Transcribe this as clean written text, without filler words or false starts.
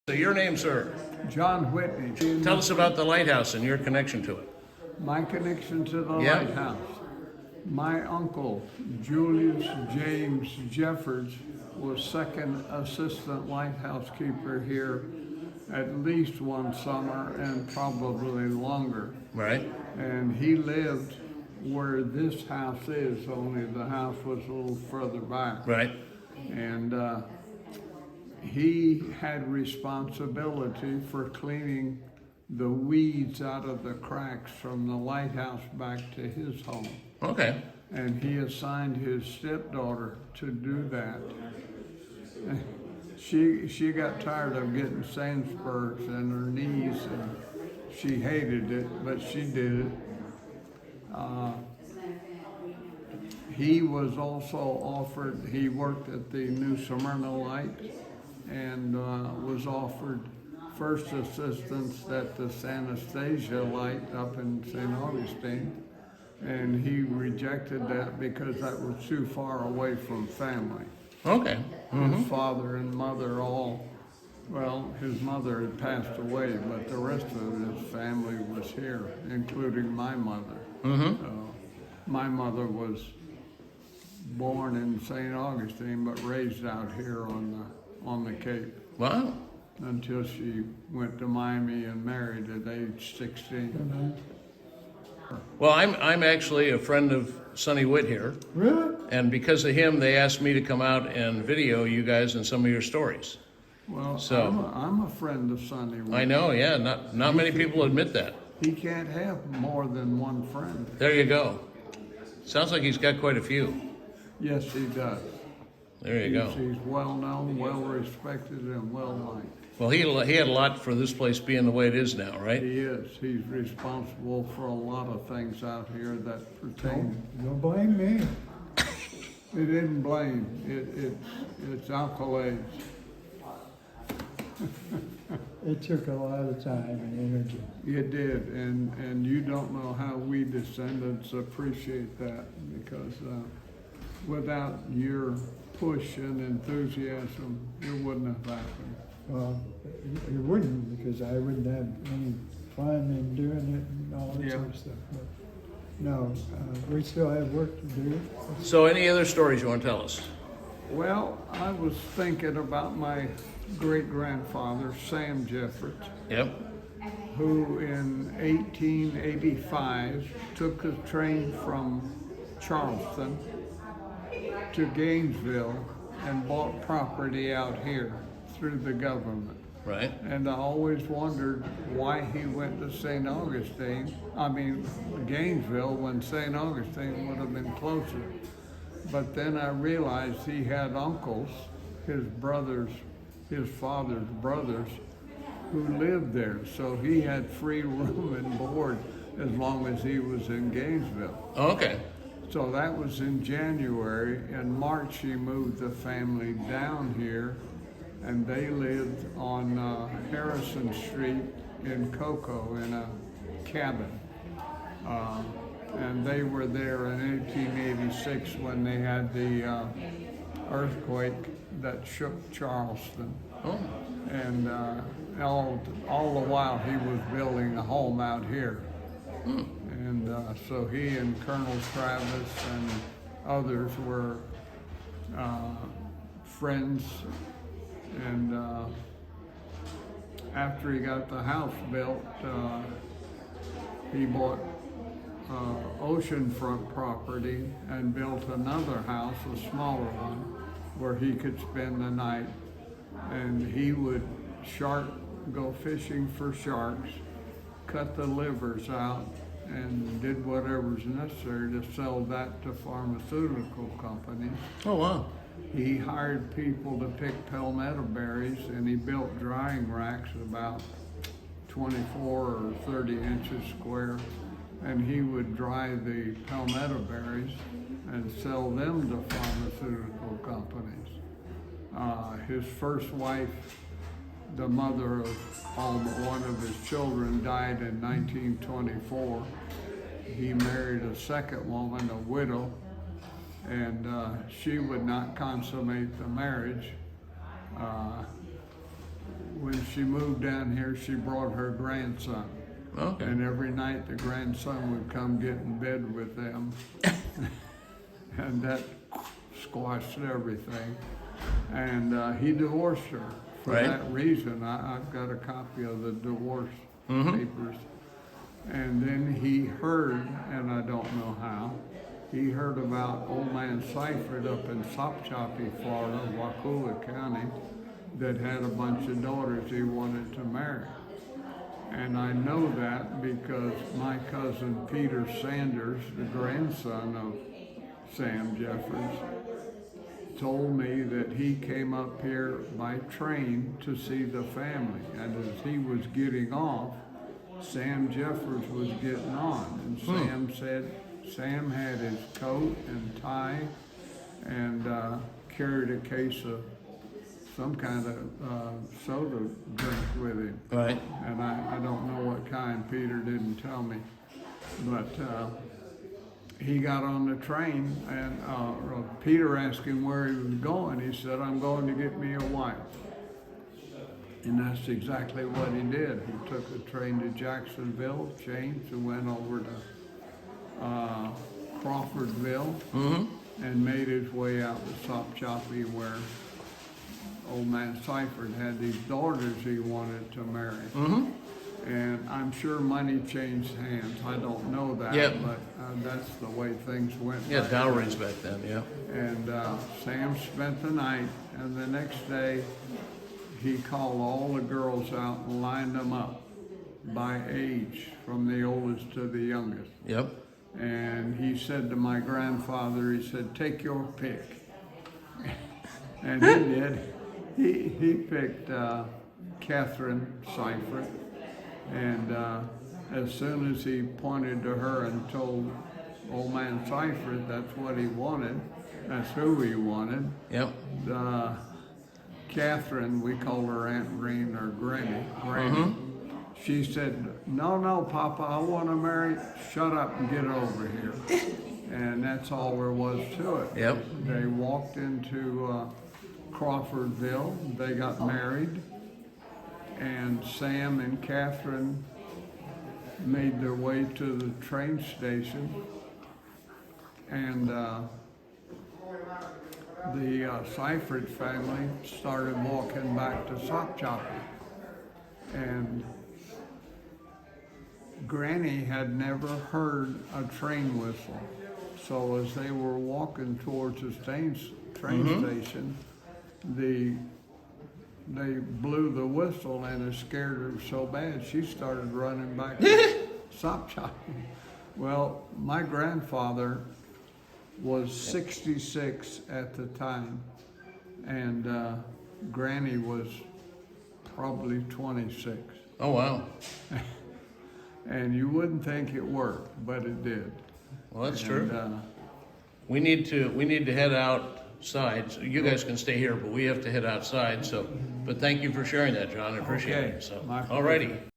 So your name, sir? John Whitney. Tell us about the Lighthouse and your connection to it. My connection to the Yeah. Lighthouse. My uncle, Julius James Jeffords, was second assistant lighthouse keeper here at least one summer and probably longer. Right? And he lived where this house is, only the house was a little further back. Right. And he had responsibility for cleaning the weeds out of the cracks from the lighthouse back to his home. Okay. And he assigned his stepdaughter to do that. She got tired of getting sand spurs in her knees, and she hated it, but she did it. He was also offered, he worked at the New Smyrna Light and was offered first assistance at the Anastasia Light up in St. Augustine. And he rejected that because that was too far away from family. Okay. His father and mother his mother had passed away, but the rest of his family was here, including my mother. My mother was born in St. Augustine, but raised out here on the Cape Wow. until she went to Miami and married at age 16. Well, I'm actually a friend of Sonny Witt here, Really? and because of him, they asked me to come out and video you guys and some of your stories. Well, So- I'm a friend of Sonny. I know, yeah. Not many people admit that. He can't have more than one friend. There you go. Sounds like he's got quite a few. Yes, he does. There you go. He's well known, well respected, and well liked. Well, he had a lot for this place being the way it is now, right? He is. He's responsible for a lot of things out here that pertain. Don't blame me. It isn't blame. It's accolades. It took a lot of time and energy. It did, and you don't know how we Descendants appreciate that, because without your push and enthusiasm, it wouldn't have happened. Well, it wouldn't, because I wouldn't have any fun in doing it and all that Yeah. sort of stuff. But no, we still have work to do. So any other stories you want to tell us? Well, I was thinking about my great-grandfather, Sam Jeffords, Yep. who in 1885 took a train from Charleston to Gainesville and bought property out here through the government. Right. And I always wondered why he went to Gainesville, when St. Augustine would have been closer. But then I realized he had uncles, his father's brothers, who lived there. So he had free room and board as long as he was in Gainesville. Okay. So that was in January. In March, he moved the family down here, and they lived on Harrison Street in Cocoa in a cabin. And they were there in 1886 when they had the earthquake that shook Charleston. Oh. And all the while he was building a home out here. And so he and Colonel Travis and others were friends. And after he got the house built, he bought oceanfront property and built another house, a smaller one, where he could spend the night. And he would go fishing for sharks, cut the livers out, and did whatever's necessary to sell that to pharmaceutical companies. Oh, wow. He hired people to pick palmetto berries, and he built drying racks about 24 or 30 inches square, and he would dry the palmetto berries and sell them to pharmaceutical companies. His first wife, the mother of all but one of his children, died in 1924. He married a second woman, a widow, and she would not consummate the marriage. when she moved down here, she brought her grandson. Okay. And every night the grandson would come get in bed with them. And that squashed everything. And he divorced her. For Right. that reason, I've got a copy of the divorce papers. And then he heard, and I don't know how, he heard about old man Seifert up in Sopchoppy, Florida, Wakulla County, that had a bunch of daughters he wanted to marry. And I know that because my cousin Peter Sanders, the grandson of Sam Jeffers, told me that he came up here by train to see the family. And as he was getting off, Sam Jeffers was getting on. And Sam said, Sam had his coat and tie and carried a case of some kind of soda drink with him. Right. And I don't know what kind, Peter didn't tell me. But he got on the train and Peter asked him where he was going. He said, I'm going to get me a wife. And that's exactly what he did. He took the train to Jacksonville, changed, and went over to Crawfordville and made his way out to Sopchoppy, where old man Seifert had these daughters he wanted to marry. And I'm sure money changed hands. I don't know that, Yep. but that's the way things went. Yeah, back dowries back then, yeah. and Sam spent the night, and the next day he called all the girls out and lined them up by age, from the oldest to the youngest. Yep. And he said to my grandfather, he said, take your pick. And he did. He picked Catherine Seifert, and as soon as he pointed to her and told old man Seifert that's what he wanted, that's who he wanted, Yep. Catherine, we called her Aunt Green or Granny, she said, no, Papa, I want to marry, shut up and get over here. And that's all there was to it. Yep. They walked into Crawfordville, they got married, and Sam and Catherine made their way to the train station, and the Seifert family started walking back to Sopchoppy. And Granny had never heard a train whistle. So as they were walking towards the train station, they blew the whistle, and it scared her so bad she started running back to Sopchoppy. Well, my grandfather was 66 at the time, and Granny was probably 26. Oh, wow. And you wouldn't think it worked, but it did. Well, that's And, true. We need to head outside. So you guys can stay here, but we have to head outside. So, but thank you for sharing that, John. I appreciate Okay, it. So, my pleasure. alrighty.